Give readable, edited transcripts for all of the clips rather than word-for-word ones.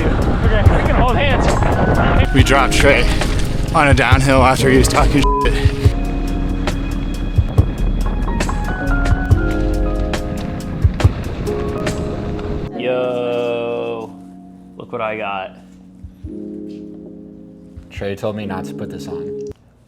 to. Okay, we can hold hands. We dropped Trey on a downhill after he was talking shit. Yo, look what I got. Trey told me not to put this on.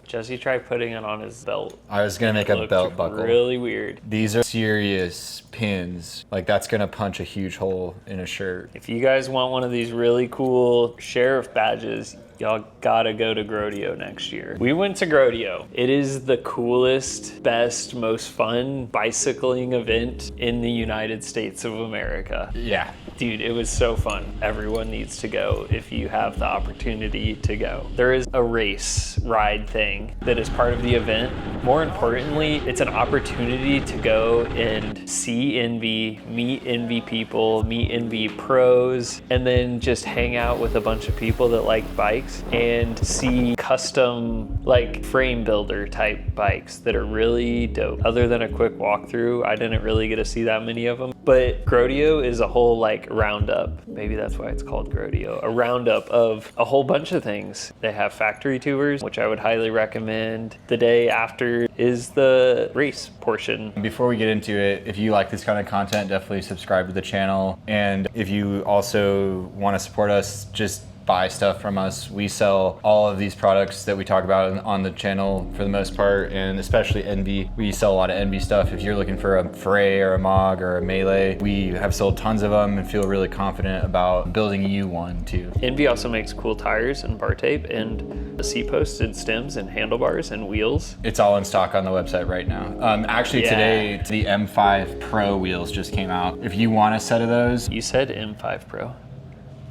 Jesse tried putting it on his belt. I was gonna make a belt buckle. Really weird. These are serious pins. Like that's gonna punch a huge hole in a shirt. If you guys want one of these really cool sheriff badges, y'all gotta go to Grodio next year. We went to Grodio. It is the coolest, best, most fun bicycling event in the United States of America. Yeah. Dude, it was so fun. Everyone needs to go if you have the opportunity to go. There is a race ride thing that is part of the event. More importantly, it's an opportunity to go and see Enve, meet Enve people, meet Enve pros, and then just hang out with a bunch of people that like bikes and see custom like frame builder type bikes that are really dope. Other than a quick walkthrough, I didn't really get to see that many of them. But Grodio is a whole like roundup. Maybe that's why it's called Grodio. A roundup of a whole bunch of things. They have factory tours, which I would highly recommend. The day after is the race portion. Before we get into it, if you like this kind of content, definitely subscribe to the channel. And if you also want to support us, just buy stuff from us. We sell all of these products that we talk about on the channel for the most part, and especially Enve. We sell a lot of Enve stuff. If you're looking for a Fray or a Mog or a Melee, we have sold tons of them and feel really confident about building you one too. Enve also makes cool tires and bar tape and seat posts and stems and handlebars and wheels. It's all in stock on the website right now. Actually today, the M5 Pro wheels just came out. If you want a set of those. You said M5 Pro.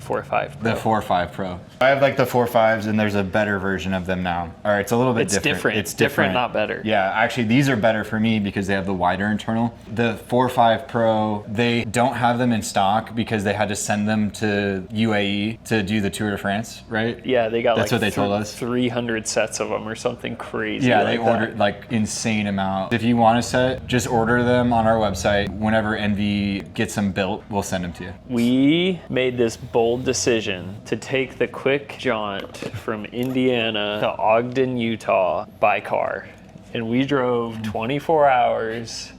4.5 Pro. The 4.5 Pro. I have like the 4.5s and there's a better version of them now. Or it's a little bit different. It's different, not better. Yeah, actually these are better for me because they have the wider internal. The 4.5 Pro, they don't have them in stock because they had to send them to UAE to do the Tour de France, right? Yeah, they got That's what they told us. 300 sets of them or something crazy. Yeah, like they ordered like insane amount. If you want a set, just order them on our website. Whenever Enve gets them built, we'll send them to you. We made this bold decision to take the quick jaunt from Indiana to Ogden, Utah by car. And we drove 24 hours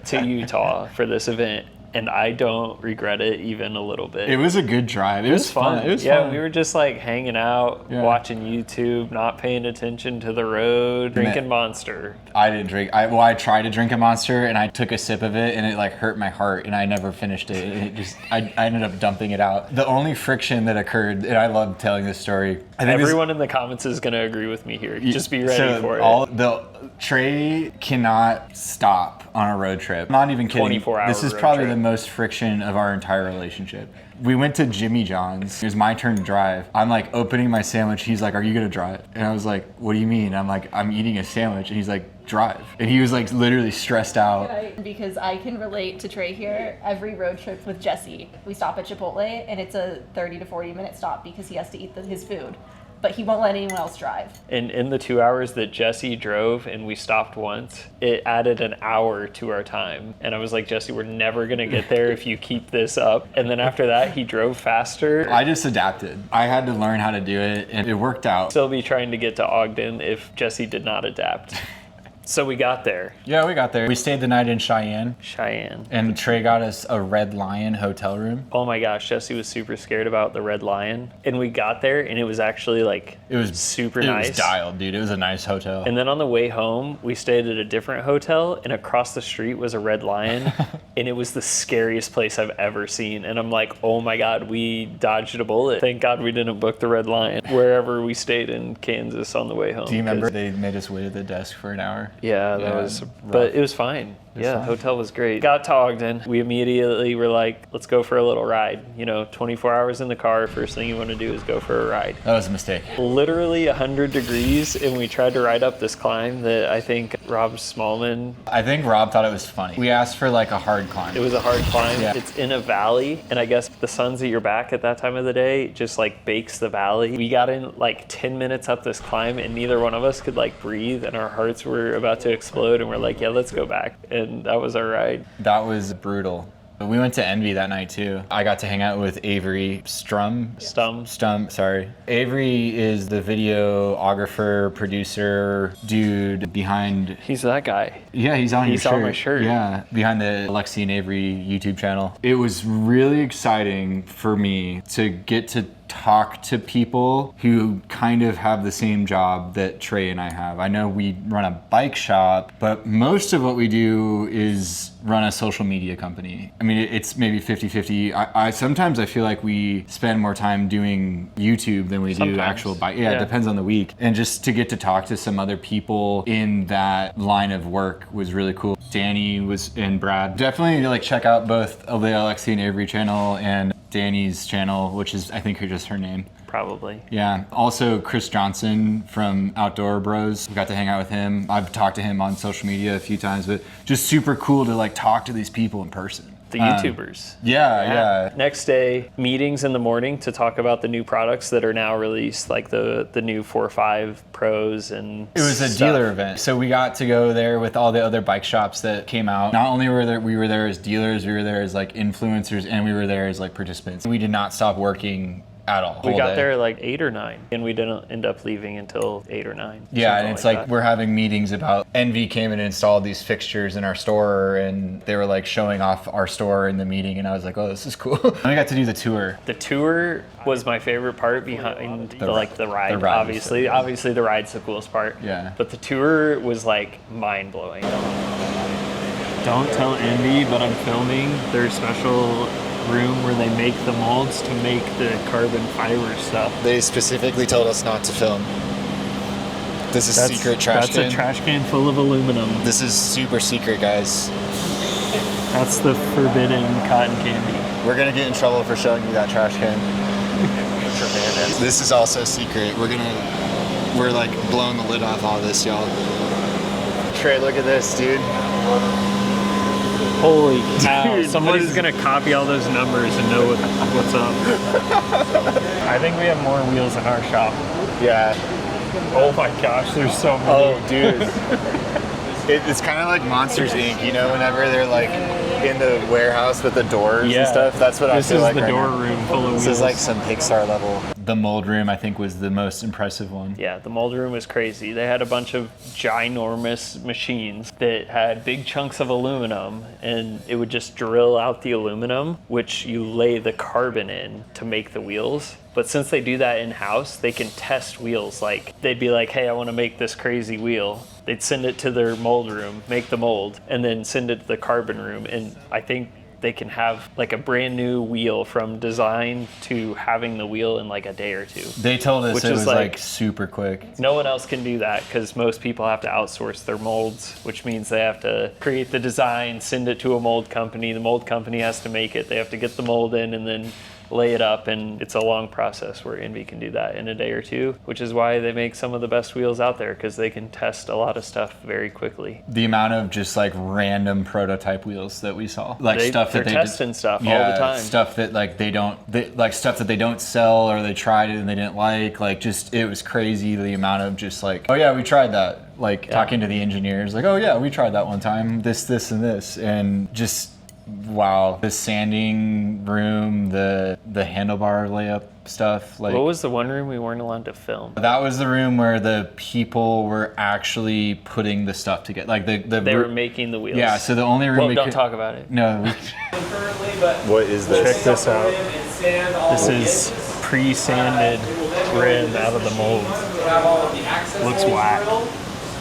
to Utah for this event. And I don't regret it even a little bit. It was a good drive. It was fun. It was fun. fun. We were just like hanging out, watching YouTube, not paying attention to the road, drinking Monster. I didn't drink. I tried to drink a Monster and I took a sip of it and it like hurt my heart and I never finished it. And it just, I ended up dumping it out. The only friction that occurred, and I love telling this story. I think everyone in the comments is gonna agree with me here. Just be ready for it. Trey cannot stop on a road trip. I'm not even kidding. 24-hour This is probably the most friction of our entire relationship. We went to Jimmy John's. It was my turn to drive. I'm like opening my sandwich. He's like, "Are you gonna drive?" And I was like, "What do you mean?" I'm like, "I'm eating a sandwich." And he's like, "Drive." And he was like literally stressed out. Because I can relate to Trey here. Every road trip with Jesse, we stop at Chipotle and it's a 30 to 40 minute stop because he has to eat his food. But he won't let anyone else drive. And in the 2 hours that Jesse drove and we stopped once, it added an hour to our time. And I was like, Jesse, we're never gonna get there if you keep this up. And then after that, he drove faster. I just adapted. I had to learn how to do it and it worked out. Still be trying to get to Ogden if Jesse did not adapt. So we got there. Yeah, we got there. We stayed the night in Cheyenne. And Trey got us a Red Lion hotel room. Oh my gosh, Jesse was super scared about the Red Lion. And we got there and it was actually like, it was super nice. It was dialed, dude. It was a nice hotel. And then on the way home, we stayed at a different hotel and across the street was a Red Lion. And it was the scariest place I've ever seen. And I'm like, oh my God, we dodged a bullet. Thank God we didn't book the Red Lion wherever we stayed in Kansas on the way home. Do you remember they made us wait at the desk for an hour? Yeah, that was rough. But it was fine. The hotel was great. Got to Ogden. We immediately were like, let's go for a little ride. 24 hours in the car. First thing you want to do is go for a ride. That was a mistake. Literally 100 degrees, and we tried to ride up this climb that I think Rob Smallman. I think Rob thought it was funny. We asked for like a hard climb. It was a hard climb. Yeah. It's in a valley, and I guess the sun's at your back at that time of the day just like bakes the valley. We got in like 10 minutes up this climb, and neither one of us could like breathe, and our hearts were about to explode, and we're like, yeah, let's go back. And that was our ride. That was brutal. We went to Enve that night too. I got to hang out with Avery Stum, sorry. Avery is the videographer, producer, dude behind... He's that guy. Yeah, he's on your shirt. He's on my shirt. Yeah, behind the Lexi and Avery YouTube channel. It was really exciting for me to get to talk to people who kind of have the same job that Trey and I have. I know we run a bike shop, but most of what we do is run a social media company. I mean, it's maybe 50-50. I sometimes I feel like we spend more time doing YouTube than we do actual bike. Yeah, it depends on the week. And just to get to talk to some other people in that line of work was really cool. Danny and Brad. Definitely like check out both the Alexi and Avery channel and Danny's channel, which is, I think, just her name. Probably. Yeah. Also, Chris Johnson from Outdoor Bros. We got to hang out with him. I've talked to him on social media a few times, but just super cool to like talk to these people in person. The YouTubers. Yeah. Next day, meetings in the morning to talk about the new products that are now released, like the new 4.5 Pros and it was a dealer event. So we got to go there with all the other bike shops that came out. Not only we were there as dealers, we were there as like influencers, and we were there as like participants. We did not stop working at all. We got there at like 8 or 9, and we didn't end up leaving until 8 or 9. Yeah, and it's like we're having meetings about Enve came and installed these fixtures in our store, and they were like showing off our store in the meeting, and I was like, oh, this is cool. And I got to do the tour. The tour was my favorite part behind the ride. Obviously, obviously the ride's the coolest part. Yeah. But the tour was like mind blowing. Don't tell Enve, but I'm filming their special room where they make the molds to make the carbon fiber stuff. They specifically told us not to film. This is secret trash can. That's a trash can full of aluminum. This is super secret, guys. That's the forbidden cotton candy. We're gonna get in trouble for showing you that trash can. This is also secret. We're like blowing the lid off all this, y'all. Trey, look at this, dude. Holy cow, somebody's gonna copy all those numbers and know what's up. I think we have more wheels in our shop. Yeah. Oh my gosh, there's so many. Oh, dude. It's kind of like Monsters, Inc., you know, whenever they're like in the warehouse with the doors and stuff. That's what I feel like. This is the door now. room full of wheels. This is like some Pixar level. The mold room, I think, was the most impressive one. Yeah, the mold room was crazy. They had a bunch of ginormous machines that had big chunks of aluminum, and it would just drill out the aluminum, which you lay the carbon in to make the wheels. But since they do that in-house, they can test wheels. Like, they'd be like, hey, I want to make this crazy wheel. They'd send it to their mold room, make the mold, and then send it to the carbon room. And I think they can have like a brand new wheel from design to having the wheel in like a day or 2. They told us it was like super quick. No one else can do that because most people have to outsource their molds, which means they have to create the design, send it to a mold company. The mold company has to make it. They have to get the mold in and then lay it up, and it's a long process where Enve can do that in a day or 2, which is why they make some of the best wheels out there, because they can test a lot of stuff very quickly. The amount of just like random prototype wheels that we saw, like they're testing stuff all the time. Stuff that like stuff that they don't sell or they tried it and they didn't like just it was crazy the amount of just like, oh yeah, we tried that. Like talking to the engineers, like, oh yeah, we tried that one time, this and this, and just wow, the sanding room, the handlebar layup stuff. Like, what was the one room we weren't allowed to film? That was the room where the people were actually putting the stuff together. Like they were making the wheels. Yeah, so the only room don't talk about it. No. What is this? Check this out. This is pre-sanded rim out of the mold. Looks whack.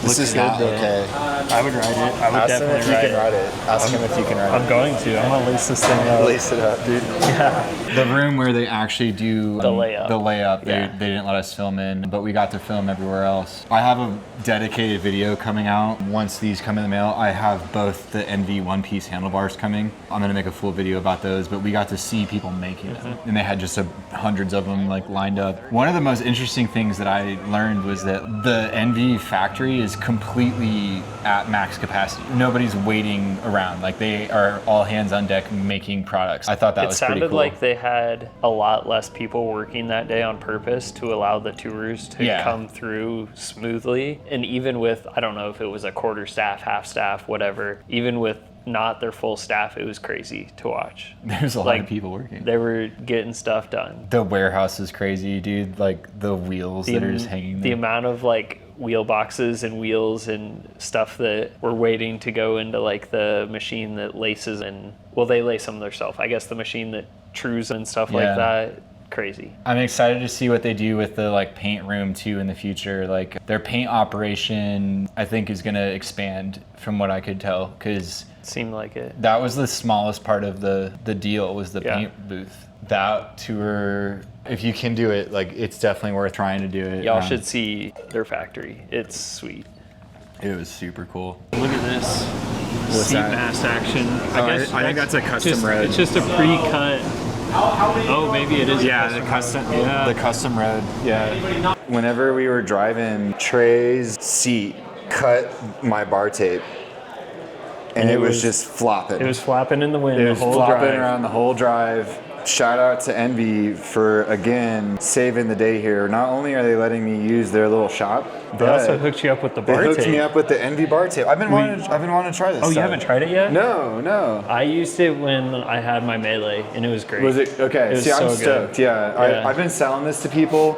This is not okay. I would ride it. I would definitely ride it. Ask him if you can ride it. I'm going to. I'm gonna lace this thing up. Lace it up, dude. Yeah. The room where they actually do the layup. They didn't let us film in, but we got to film everywhere else. I have a dedicated video coming out. Once these come in the mail, I have both the Enve one-piece handlebars coming. I'm gonna make a full video about those, but we got to see people making them, and they had just hundreds of them like lined up. One of the most interesting things that I learned was that the Enve factory is completely at max capacity. Nobody's waiting around. Like, they are all hands on deck making products. I thought that was pretty cool. It sounded like they had a lot less people working that day on purpose to allow the tours to come through smoothly. And even with, I don't know if it was a quarter staff, half staff, whatever, even with not their full staff, it was crazy to watch. There's a lot of people working. They were getting stuff done. The warehouse is crazy, dude. Like, the wheels that are just hanging there. The amount of like wheel boxes and wheels and stuff that were waiting to go into like the machine that laces, and well, they lace them themselves. I guess the machine that trues and stuff like that. Crazy. I'm excited to see what they do with the like paint room too in the future. Like, their paint operation, I think, is going to expand from what I could tell, because seemed like it. That was the smallest part of the deal, was the paint booth. That tour, if you can do it, like, it's definitely worth trying to do it. Y'all should see their factory. It's sweet. It was super cool. Look at this. What's seat that? mast action. I think that's a custom road. It's just a pre-cut. Oh, maybe it is. Yeah, the custom road. Yeah. Whenever we were driving, Trey's seat cut my bar tape, and it was just flopping. It was flapping in the wind. It was flopping around the whole drive. Shout out to Enve for, again, saving the day here. Not only are they letting me use their little shop, they also hooked you up with the bar tape. They hooked me up with the Enve bar tape. I've been wanting to try this. Oh, you haven't tried it yet? No. I used it when I had my Melee, and it was great. Was it? Okay. It was I'm so stoked. Good. Yeah. I've been selling this to people,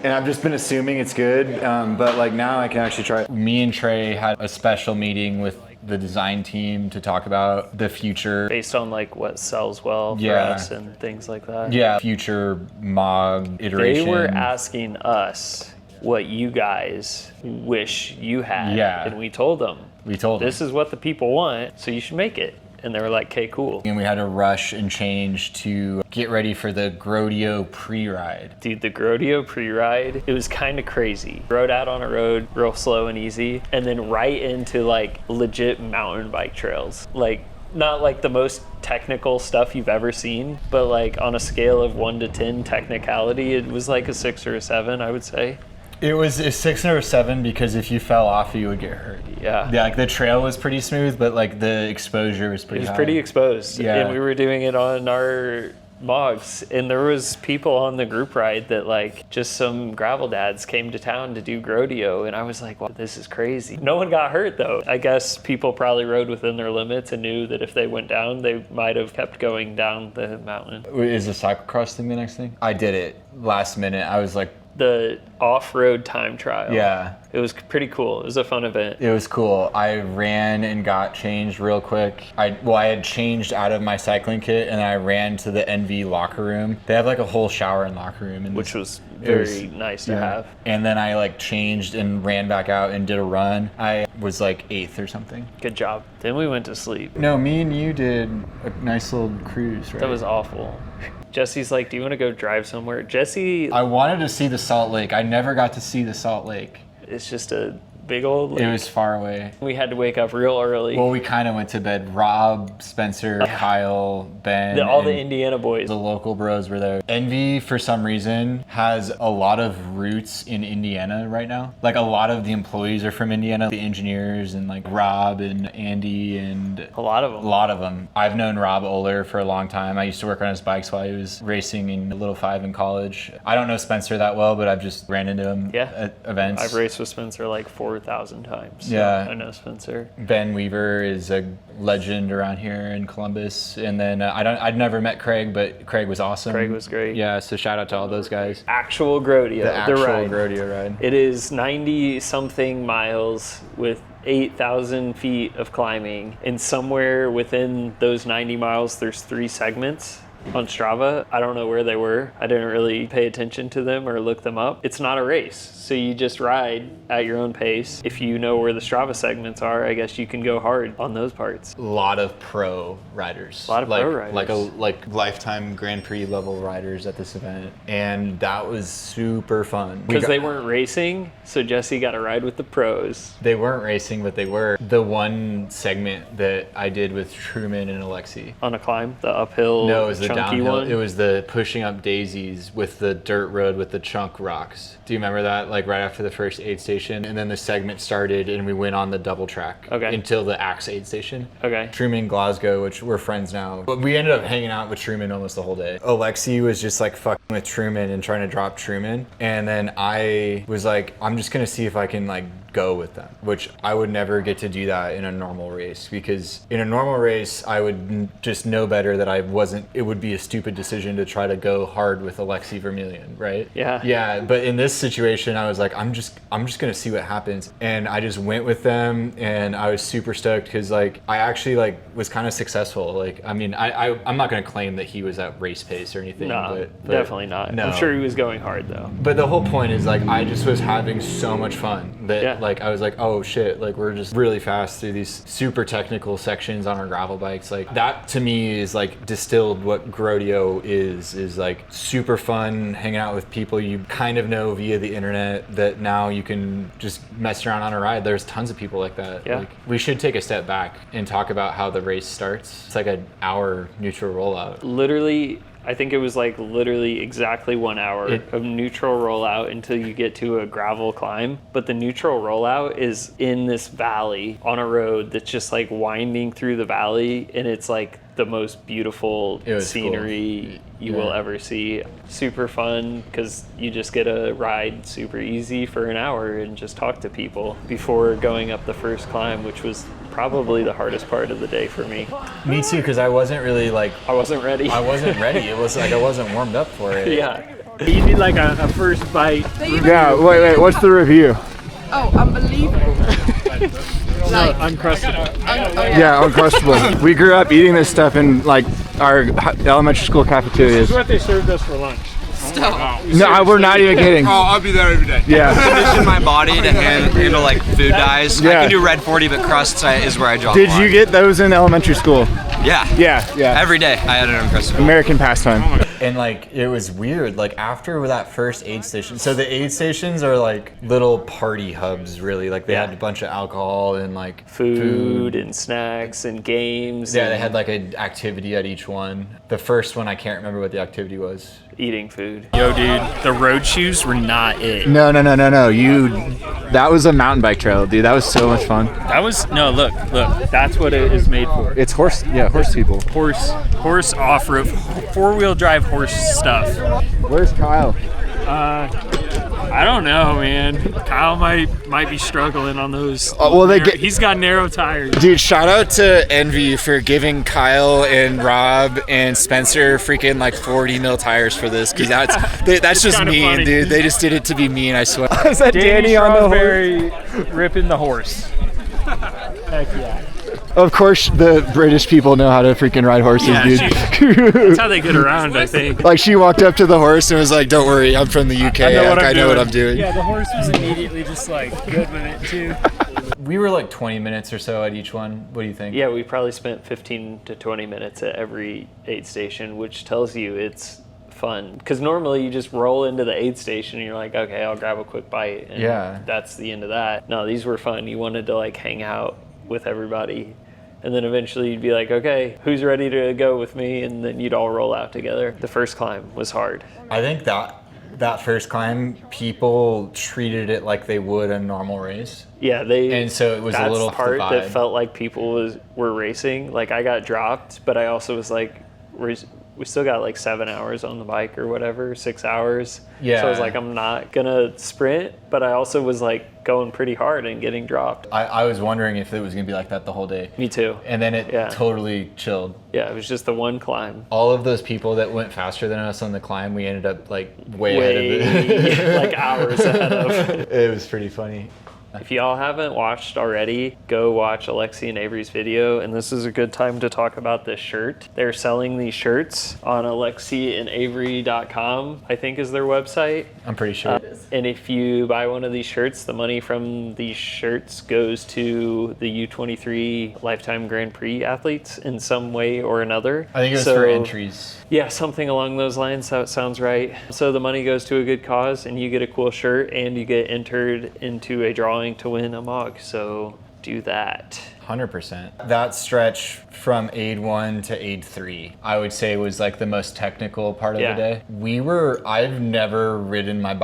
and I've just been assuming it's good. But like, now I can actually try it. Me and Trey had a special meeting with the design team to talk about the future, based on like what sells well for us and things like that. Yeah, future MOG iteration. They were asking us what you guys wish you had, and we told them. This is what the people want, so you should make it. And they were like, okay, cool. And we had to rush and change to get ready for the Grodio pre-ride. Dude, the Grodio pre-ride, it was kind of crazy. Rode out on a road real slow and easy, and then right into like legit mountain bike trails. Like, not like the most technical stuff you've ever seen, but like on a scale of 1 to 10 technicality, it was like a 6 or a 7, I would say. It was a 6 or a 7 because if you fell off, you would get hurt. Yeah, like the trail was pretty smooth, but like the exposure was pretty high. It was pretty exposed. Yeah. And we were doing it on our mogs, and there was people on the group ride that like just some gravel dads came to town to do Grodio, and I was like, well, this is crazy. No one got hurt though. I guess people probably rode within their limits and knew that if they went down, they might have kept going down the mountain. Is the cyclocross thing the next thing? I did it last minute. I was like, the off-road time trial. Yeah. It was pretty cool. It was a fun event. It was cool. I ran and got changed real quick. I had changed out of my cycling kit, and I ran to the Enve locker room. They have like a whole shower and locker room. Which was very nice to have. And then I like changed and ran back out and did a run. I was like 8th or something. Good job. Then we went to sleep. No, me and you did a nice little cruise, right? That was awful. Jesse's like, do you want to go drive somewhere? Jesse... I wanted to see the Salt Lake. I never got to see the Salt Lake. It's just a big old lake. It was far away. We had to wake up real early. Well, we kind of went to bed. Rob, Spencer, Kyle, Ben. All the Indiana boys. The local bros were there. Enve, for some reason, has a lot of roots in Indiana right now. Like, a lot of the employees are from Indiana. The engineers and like Rob and Andy and... A lot of them. I've known Rob Oler for a long time. I used to work on his bikes while he was racing in Little 5 in college. I don't know Spencer that well, but I've just ran into him at events. I've raced with Spencer like 4,000 times. So yeah. I know Spencer. Ben Weaver is a legend around here in Columbus. And then I'd never met Craig, but Craig was awesome. Craig was great. Yeah, so shout out to all those guys. Actual Grodio. The actual Grodio ride. It is 90 something miles with 8,000 feet of climbing, and somewhere within those 90 miles there's 3 segments on Strava. I don't know where they were. I didn't really pay attention to them or look them up. It's not a race, so you just ride at your own pace. If you know where the Strava segments are, I guess you can go hard on those parts. A lot of pro riders. A lot of pro riders. Like lifetime Grand Prix level riders at this event, and that was super fun. Because they weren't racing, so Jesse got to ride with the pros. They weren't racing, but they were. The one segment that I did with Truman and Alexi. On a climb? The uphill? No, it was the chunky downhill. one? It was the pushing up daisies with the dirt road with the chunk rocks. Do you remember that? Like right after the first aid station, and then the segment started, and we went on the double track until the Axe aid station. Okay. Truman, Glasgow, which we're friends now. But we ended up hanging out with Truman almost the whole day. Alexi was just like fucking with Truman and trying to drop Truman, and then I was like, I'm just gonna see if I can like go with them, which I would never get to do that in a normal race, because in a normal race I would just know better that it would be a stupid decision to try to go hard with Alexi Vermillion, right? Yeah, but in this situation I was like, I'm just gonna see what happens, and I just went with them, and I was super stoked because like I actually like was kind of successful. Like, I mean, I'm not gonna claim that he was at race pace or anything. No, but definitely not. No. I'm sure he was going hard though. But the whole point is like I just was having so much fun that like I was like, oh shit, like we're just really fast through these super technical sections on our gravel bikes. Like that to me is like distilled what Grodio is like super fun, hanging out with people you kind of know via the internet that now you can just mess around on a ride. There's tons of people like that. Yeah. Like, we should take a step back and talk about how the race starts. It's like an hour neutral rollout. Literally, I think it was like literally exactly 1 hour of neutral rollout until you get to a gravel climb. But the neutral rollout is in this valley on a road that's just like winding through the valley, and it's like the most beautiful scenery you will ever see. Super fun because you just get to ride super easy for an hour and just talk to people before going up the first climb, which was probably the hardest part of the day for me. Me too, because I wasn't really like... I wasn't ready. It was like I wasn't warmed up for it. Yeah. You need like a first bite. Yeah, wait, what's the review? Oh, unbelievable. Like, Uncrustable. Yeah, Uncrustable. We grew up eating this stuff in like our elementary school cafeterias. This is what they served us for lunch. Stop. No, we're not even kidding. Oh, I'll be there every day. Yeah. Condition my body to handle like food dyes. Yeah. I can do red 40, but crust is where I draw Did the line. you get those in elementary school? Yeah. Yeah. Every day I had an Uncrustable. American pastime. And like it was weird, like after that first aid station, so the aid stations are like little party hubs really, like they had a bunch of alcohol and like food and snacks and games. Yeah, they had like an activity at each one. The first one, I can't remember what the activity was. Eating food. Yo, dude, the road shoes were not it. No. That was a mountain bike trail, dude. That was so much fun. That was look. That's what it is made for. It's horse people. Horse off-road, four-wheel drive horse stuff. Where's Kyle? I don't know, man. Kyle might be struggling on those. He's got narrow tires. Dude, shout out to Enve for giving Kyle and Rob and Spencer freaking like 40 mil tires for this, because that's just mean, funny. dude. They just did it to be mean, I swear. Is that Danny on the horse? Ripping the horse. Heck yeah. Of course, the British people know how to freaking ride horses, dude. That's how they get around, I think. Like, she walked up to the horse and was like, "Don't worry, I'm from the UK. I know what I'm doing." Yeah, the horse was immediately just like good with it too. We were like 20 minutes or so at each one. What do you think? Yeah, we probably spent 15 to 20 minutes at every aid station, which tells you it's fun. Because normally you just roll into the aid station and you're like, okay, I'll grab a quick bite. And that's the end of that. No, these were fun. You wanted to like hang out with everybody. And then eventually you'd be like, okay, who's ready to go with me? And then you'd all roll out together. The first climb was hard. I think that first climb, people treated it like they would a normal race. Yeah, and so it was a little that's the part that felt like people were racing. Like I got dropped, but I also was like, we still got like 7 hours on the bike or whatever, 6 hours. Yeah. So I was like, I'm not gonna sprint, but I also was like going pretty hard and getting dropped. I was wondering if it was gonna be like that the whole day. Me too. And then it totally chilled. Yeah, it was just the one climb. All of those people that went faster than us on the climb, we ended up like way ahead of it. Like hours ahead of. It was pretty funny. If y'all haven't watched already, go watch Alexi and Avery's video, and this is a good time to talk about this shirt. They're selling these shirts on alexiandavery.com, I think is their website. I'm pretty sure. And if you buy one of these shirts, the money from these shirts goes to the U23 Lifetime Grand Prix athletes in some way or another. I think it was for entries. Yeah, something along those lines. That sounds right. So the money goes to a good cause, and you get a cool shirt, and you get entered into a drawing to win a mug. So do that. 100%. That stretch from aid 1 to aid 3, I would say was like the most technical part of Yeah. the day. I've never ridden my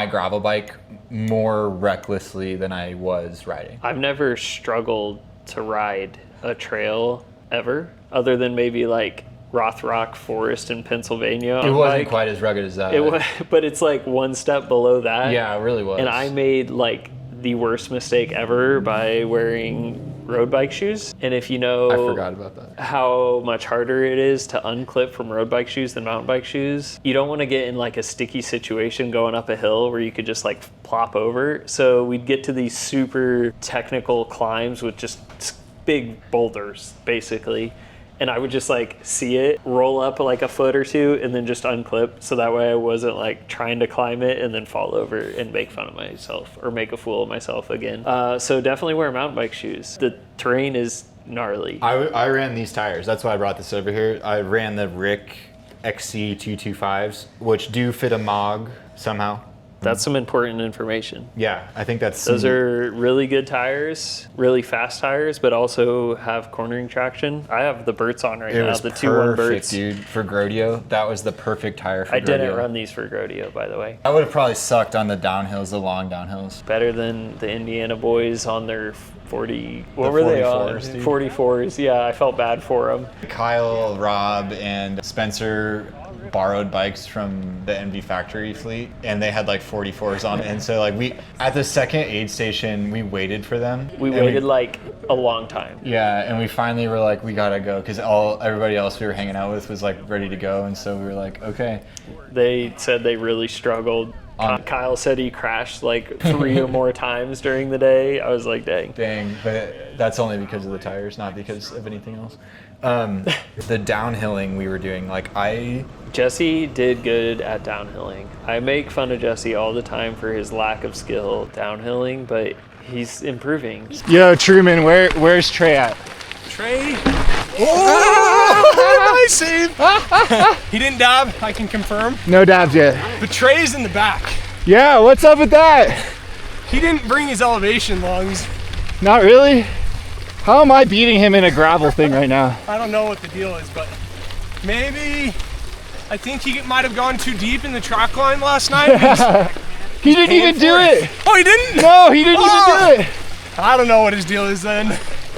gravel bike more recklessly than I was riding. I've never struggled to ride a trail ever, other than maybe like Rothrock Forest in Pennsylvania. It wasn't quite as rugged as that. It was, but it's like one step below that. Yeah, it really was. And I made like the worst mistake ever by wearing road bike shoes. And if you know, I forgot about that. How much harder it is to unclip from road bike shoes than mountain bike shoes, you don't want to get in like a sticky situation going up a hill where you could just like plop over. So we'd get to these super technical climbs with just big boulders basically, and I would just like see it roll up like a foot or two and then just unclip, so that way I wasn't like trying to climb it and then fall over and make fun of myself or make a fool of myself again. So definitely wear mountain bike shoes. The terrain is gnarly. I ran these tires. That's why I brought this over here. I ran the Rick XC225s, which do fit a MOG somehow. That's some important information. Yeah, I think that's... Those are really good tires, really fast tires, but also have cornering traction. I have the Burts on right now, the 2-1 Burts. dude, for Grodio. That was the perfect tire for Grodio. I didn't run these for Grodio, by the way. I would have probably sucked on the downhills, the long downhills. Better than the Indiana boys on their 40... What The were they on? 44s, dude. 44s, yeah, I felt bad for them. Kyle, Rob, and Spencer borrowed bikes from the Enve factory fleet, and they had like 44s on it. And so like at the second aid station, we waited for them. We waited like a long time. Yeah, and we finally were like, we gotta go, because everybody else we were hanging out with was like ready to go, and so we were like, okay. They said they really struggled. Kyle said he crashed like 3 or more times during the day. I was like, dang. Dang, but that's only because of the tires, not because of anything else. The downhilling we were doing, Jesse did good at downhilling. I make fun of Jesse all the time for his lack of skill downhilling, but he's improving. Yo, Truman, where's Trey at? Trey? Oh, nice save. He didn't dab, I can confirm. No dabs yet. But Trey's in the back. Yeah, what's up with that? He didn't bring his elevation lungs. Not really? How am I beating him in a gravel thing right now? I don't know what the deal is, but maybe I think he might have gone too deep in the track line last night. He didn't even do it. Oh, he didn't? No, he didn't even do it. I don't know what his deal is then.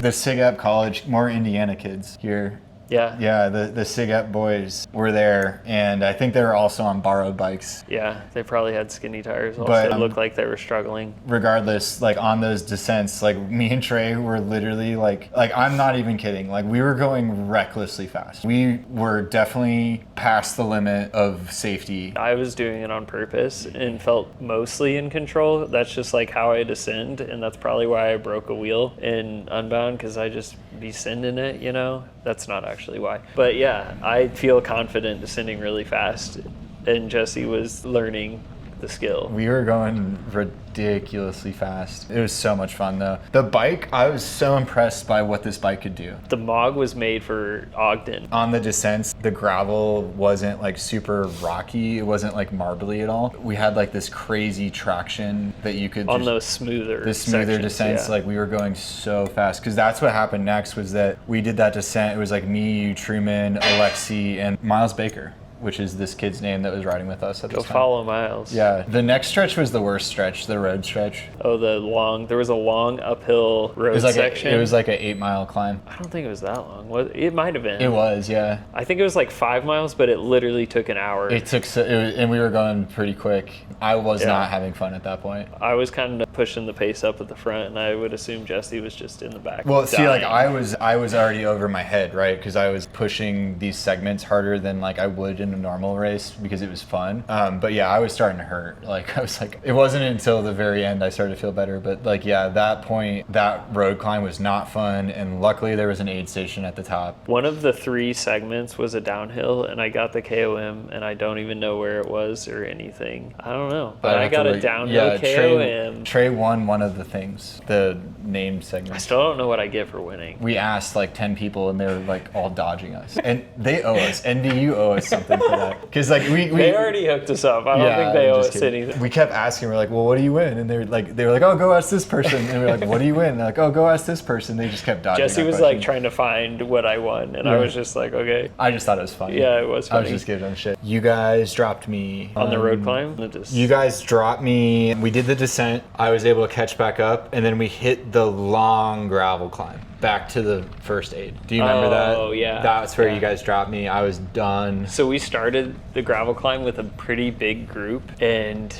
The SIGEP College, more Indiana kids here. Yeah. Yeah, the SIGEP boys were there, and I think they were also on borrowed bikes. Yeah, they probably had skinny tires also. But, It looked like they were struggling. Regardless, like on those descents, like me and Trey were literally like I'm not even kidding. Like we were going recklessly fast. We were definitely past the limit of safety. I was doing it on purpose and felt mostly in control. That's just like how I descend, and that's probably why I broke a wheel in Unbound, because I just be sending it, you know? That's not actually why. But yeah, I feel confident descending really fast, and Jesse was learning the skill. We were going ridiculously fast. It was so much fun though. The bike, I was so impressed by what this bike could do. The MOG was made for Ogden. On the descents, the gravel wasn't like super rocky. It wasn't like marbly at all. We had like this crazy traction that you could on those smoother descents. yeah. Like we were going so fast, because that's what happened next was that we did that descent. It was like me, you, Truman, Alexi, and Miles Baker, which is this kid's name that was riding with us at this time. Go follow Miles. Yeah. The next stretch was the worst stretch, the road stretch. Oh, there was a long uphill road section. It was like an 8-mile climb. I don't think it was that long. It might have been. It was, yeah. I think it was like 5 miles, but it literally took an hour. And we were going pretty quick. I was not having fun at that point. I was kind of pushing the pace up at the front, and I would assume Jesse was just in the back. Well, see, like dying. I was already over my head, right? Because I was pushing these segments harder than like I would in a normal race because it was fun. But yeah, I was starting to hurt. Like I was like, it wasn't until the very end I started to feel better. But like, yeah, at that point, that road climb was not fun. And luckily there was an aid station at the top. One of the 3 segments was a downhill, and I got the KOM, and I don't even know where it was or anything. I don't know, but I got a downhill KOM. Trey won one of the things, the named segment. I still don't know what I get for winning. We asked like 10 people, and they were like all dodging us. And they owe us. NDU owe us something. for that. Because like they already hooked us up. I don't think they owe us anything. We kept asking. We're like, well, what do you win? And they were like, oh, go ask this person. And we were like, what do you win? And they're like, oh, go ask this person. They just kept dodging. Jesse was question. like trying to find what I won, and I was just like, okay. I just thought it was funny. Yeah, it was funny. I was just giving them shit. You guys dropped me on the road climb. You guys dropped me. We did the descent. I was able to catch back up, and then we hit the long gravel climb back to the first aid. Do you remember that? Oh yeah. That's where you guys dropped me. I was done. So we started the gravel climb with a pretty big group, and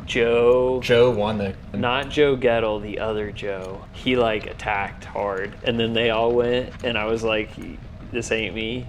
Joe won the. Not Joe Gettle, the other Joe. He like attacked hard, and then they all went, and I was like, this ain't me.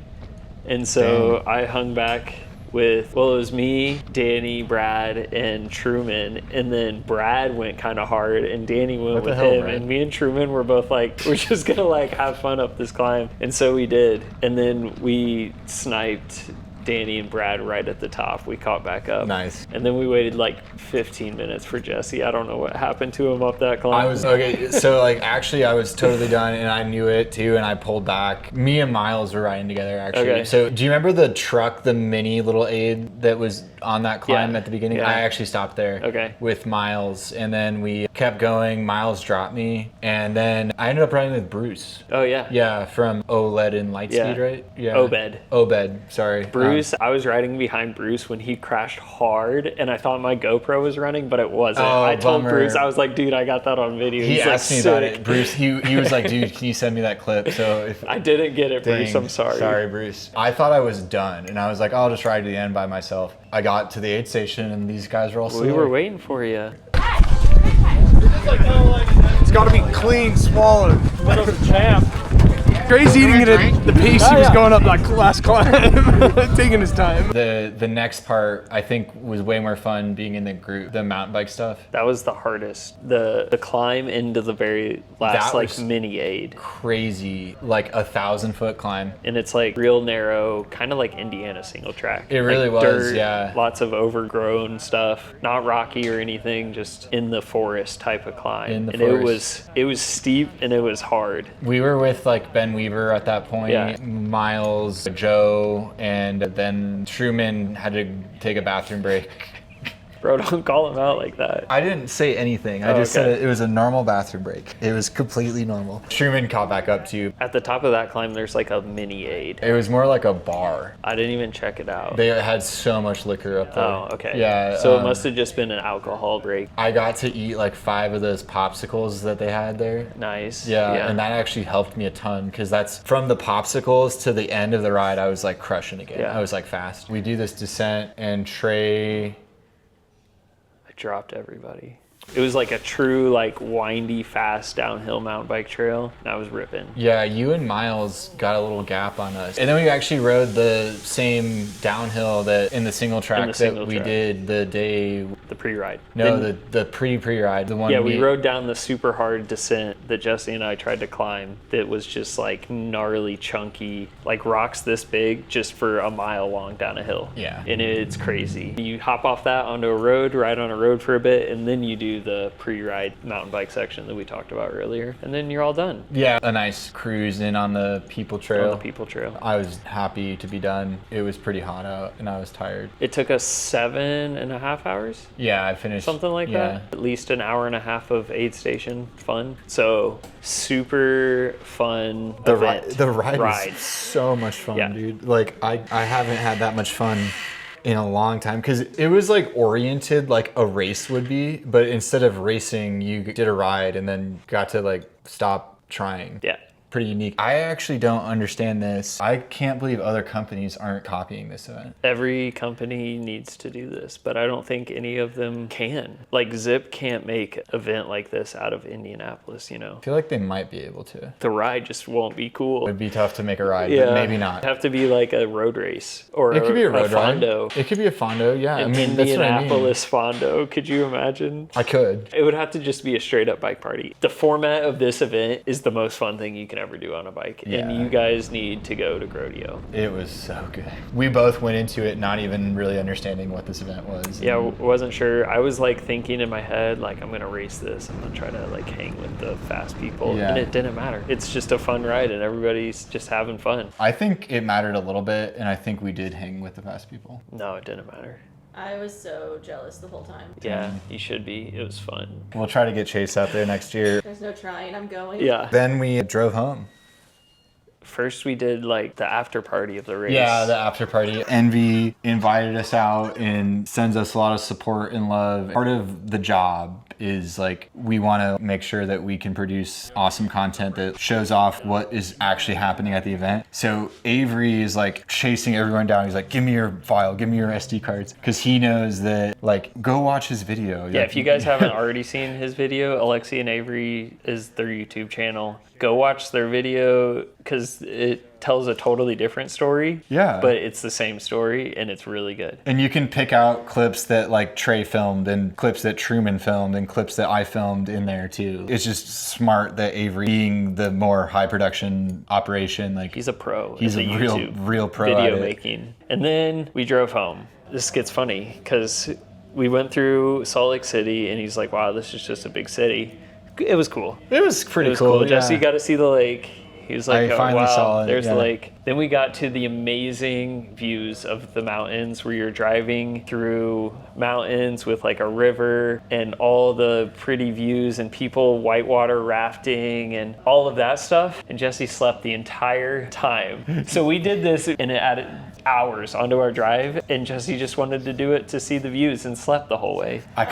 And so I hung back with, well, it was me, Danny, Brad, and Truman, and then Brad went kind of hard, and Danny went with him, and me and Truman were both like, we're just gonna like have fun up this climb, and so we did, and then we sniped Danny and Brad right at the top. We caught back up. Nice. And then we waited like 15 minutes for Jesse. I don't know what happened to him up that climb. So like actually I was totally done, and I knew it too, and I pulled back. Me and Miles were riding together actually. Okay. So do you remember the truck, the mini little aid that was on that climb at the beginning? Yeah. I actually stopped there with Miles, and then we kept going. Miles dropped me, and then I ended up riding with Bruce. Oh yeah. Yeah, from OLED and Lightspeed, right? Yeah. Obed, sorry. Bruce, I was riding behind Bruce when he crashed hard, and I thought my GoPro was running, but it wasn't. I told Bruce, I was like, dude, I got that on video. He asked me about sick. it. Bruce, he was like, dude, can you send me that clip? So if I didn't get it, Bruce, I'm sorry. Sorry, Bruce. I thought I was done, and I was like, I'll just ride to the end by myself. I got to the aid station, and these guys were all still We were there. waiting for you. It's got to be clean, swallowed. Champ. Crazy eating it at the pace he was going up that last climb, taking his time. The next part, I think, was way more fun being in the group, the mountain bike stuff. That was the hardest. The climb into the very last like mini aid. Crazy, like 1,000-foot climb. And it's like real narrow, kind of like Indiana single track. It really like was, dirt, yeah. Lots of overgrown stuff, not rocky or anything, just in the forest type of climb. In the and forest. it was steep and it was hard. We were with like Ben Weaver at that point, Miles, Joe, and then Truman had to take a bathroom break. Bro, don't call him out like that. I didn't say anything. I just said it was a normal bathroom break. It was completely normal. Truman caught back up to you. At the top of that climb, there's like a mini aid. It was more like a bar. I didn't even check it out. They had so much liquor up there. Oh, okay. Yeah. So it must have just been an alcohol break. I got to eat like 5 of those popsicles that they had there. Nice. Yeah, and that actually helped me a ton, because that's from the popsicles to the end of the ride, I was like crushing again. Yeah. I was like fast. We do this descent, and Trey... dropped everybody. It was like a true like windy fast downhill mountain bike trail, and I was ripping. Yeah, you and Miles got a little gap on us, and then we actually rode the same downhill that in the single track that we did the day. The pre-ride. No, the pre-ride, the one. Yeah, we rode down the super hard descent that Jesse and I tried to climb. That was just like gnarly, chunky, like rocks this big, just for a mile long down a hill. Yeah, and it's crazy. You hop off that onto a road, ride on a road for a bit, and then you do the pre-ride mountain bike section that we talked about earlier, and then you're all done. Yeah, a nice cruise in on the People Trail. On the People Trail. I was happy to be done. It was pretty hot out, and I was tired. It took us 7.5 hours. Yeah, I finished. Something like that. At least an hour and a half of aid station fun. So super fun event. The ride was so much fun, dude. Like I haven't had that much fun in a long time, because it was like oriented like a race would be, but instead of racing, you did a ride and then got to like stop trying. Yeah. Pretty unique. I actually don't understand this. I can't believe other companies aren't copying this event. Every company needs to do this, but I don't think any of them can. Like Zip can't make an event like this out of Indianapolis, you know? I feel like they might be able to. The ride just won't be cool. It'd be tough to make a ride, but maybe not. It'd have to be like a road race or it could be a road fondo. Ride. It could be a fondo, yeah. An Indianapolis fondo. Could you imagine? I could. It would have to just be a straight up bike party. The format of this event is the most fun thing you can ever do on a bike. Yeah. And you guys need to go to Grodio. It was so good. We both went into it not even really understanding what this event was. Yeah, wasn't sure. I was like thinking in my head, like, I'm gonna race this. I'm gonna try to like hang with the fast people. Yeah. And it didn't matter. It's just a fun ride and everybody's just having fun. I think it mattered a little bit, and I think we did hang with the fast people. No, it didn't matter. I was so jealous the whole time. Yeah, you should be. It was fun. We'll try to get Chase out there next year. There's no trying, I'm going. Yeah. Then we drove home. First we did like the after party of the race. Yeah, the after party. Envy invited us out and sends us a lot of support and love. Part of the job is like we want to make sure that we can produce awesome content that shows off what is actually happening at the event. So Avery is like chasing everyone down. He's like, give me your file, give me your SD cards. Because he knows that, like, go watch his video. Yeah, if you guys haven't already seen his video, Alexi and Avery is their YouTube channel. Go watch their video because it tells a totally different story. Yeah. But it's the same story and it's really good. And you can pick out clips that like Trey filmed and clips that Truman filmed and clips that I filmed in there too. It's just smart that Avery, being the more high production operation, like he's a pro. He's a real pro video at it. making. And then we drove home. This gets funny because we went through Salt Lake City and he's like, wow, this is just a big city. It was cool. It was pretty cool. Yeah. Jesse got to see the lake. He was like, I oh, finally wow, saw it, there's yeah. the lake. Then we got to the amazing views of the mountains where you're driving through mountains with like a river and all the pretty views and people whitewater rafting and all of that stuff. And Jesse slept the entire time. So we did this and it added hours onto our drive and Jesse just wanted to do it to see the views and slept the whole way. I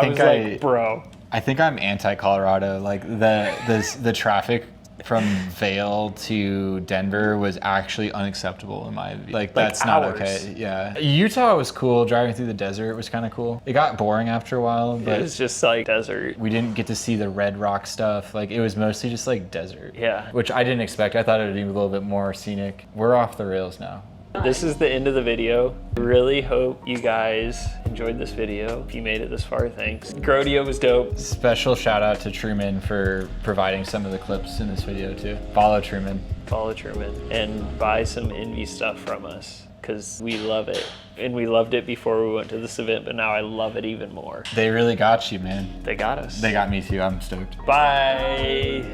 think was like, bro. I think I'm anti-Colorado. Like the traffic from Vail to Denver was actually unacceptable in my view. Like that's not hours. okay. Yeah. Utah was cool. Driving through the desert was kind of cool. It got boring after a while, but It was just like desert. we didn't get to see the red rock stuff. Like it was mostly just like desert. Yeah. Which I didn't expect. I thought it would be a little bit more scenic. We're off the rails now. This is the end of the video. Really hope you guys enjoyed this video. If you made it this far, thanks. Grodio was dope. Special shout out to Truman for providing some of the clips in this video too. Follow Truman. Follow Truman and buy some Envy stuff from us because we love it. And we loved it before we went to this event, but now I love it even more. They really got you, man. They got us. They got me too. I'm stoked. Bye.